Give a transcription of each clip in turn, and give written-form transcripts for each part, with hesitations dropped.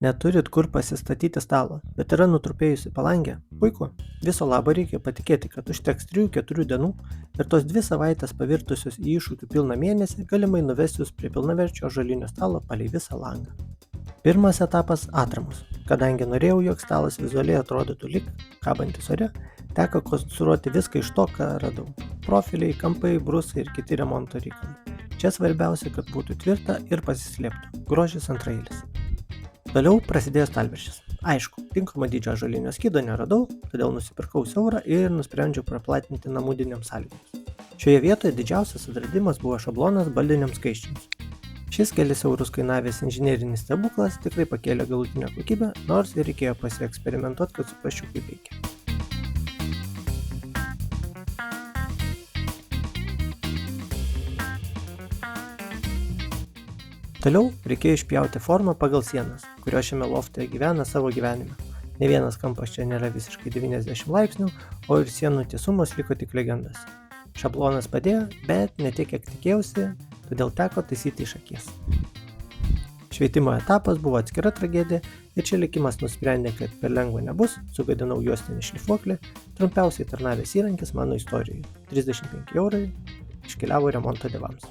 Neturit kur pasistatyti stalo, bet yra nutrupėjusi palangė? Puiku. Viso labo reikia patikėti, kad užteks 3-4 dienų ir tos 2 savaitės pavirtusios į iššūkių pilną mėnesį galimai nuves jūs prie pilnaverčio ąžuolinio stalo palei visą langą. Pirmas etapas – atramos. Kadangi norėjau, jog stalas vizualiai atrodytų lyg kabantis ore, teko konstruoti viską iš to, ką radau. Profiliai, kampai, brusai ir kiti remonto reikalai. Čia svarbiausia, kad būtų tvirta ir pasislėptų. Grožis antraeilis. Toliau prasidėjo stalviršis. Aišku, tinkamo dydžio ąžuolinio skydo neradau, todėl nusipirkau siaurą ir nusprendžiau praplatinti namudiniams sąlygoms. Šioje vietoje didžiausias atradimas buvo šablonas baldiniams skaičiams. Šis kelis eurus kainavęs inžinerinis stebuklas tikrai pakėlė galutinę kokybę, nors ir reikėjo pasieksperimentuoti, kad suprasčiau, kaip veikia. Toliau reikėjo išpjauti formą pagal sienas, kurio šiame lofte gyvena savo gyvenime. Ne vienas kampas čia nėra visiškai 90 laipsnių, o ir sienų tiesumas liko tik legendas. Šablonas padėjo, bet ne tiek, kiek tikėjausi, todėl teko taisyti iš akies. Šveitimo etapas buvo atskira tragedija ir čia likimas nusprendė, kad per lengva nebus, sugadinau juostinį šlifuoklį, trumpiausiai tarnavęs įrankis mano istorijoje. 35 eurai iškeliavo remonto dievams.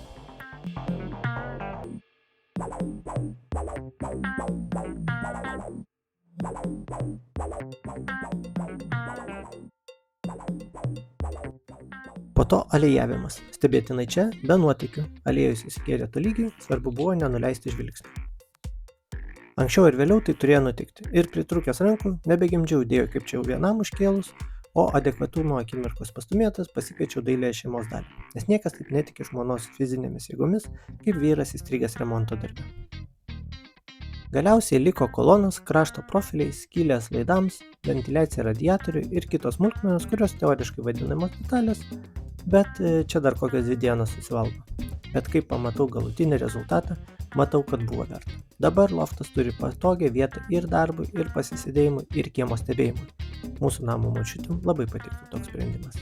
Po to alėjavimas. Stebėtinai čia, be nuotykių, aliejus įsikėlė tolygiai, svarbu buvo nenuleisti žvilgsnį. Anksčiau ir vėliau tai turėjo nutikti. Ir pritrūkęs rankų, nebegimdžiau idėjų, kaip čia jau vienam užkėlus, o adekvatumo akimirkos pastumėtas pasikviečiau dailėje šeimos dalį, nes niekas taip netiki žmonos fizinėmis jėgomis, kaip vyras įstrigęs remonto darbe. Galiausiai liko kolonos, krašto profiliai, skylės laidams, ventiliacija radiatoriui ir kitos smulkmenos, kurios teoriškai vadinamos detalės, bet čia dar kokios 2 dienos susivalgo. Bet kai pamatau galutinį rezultatą, matau, kad buvo verta. Dabar loftas turi patogią vietą ir darbui, ir pasisėdėjimui, ir kiemo stebėjimui. Mūsų namo močiutėm labai patiktų toks sprendimas.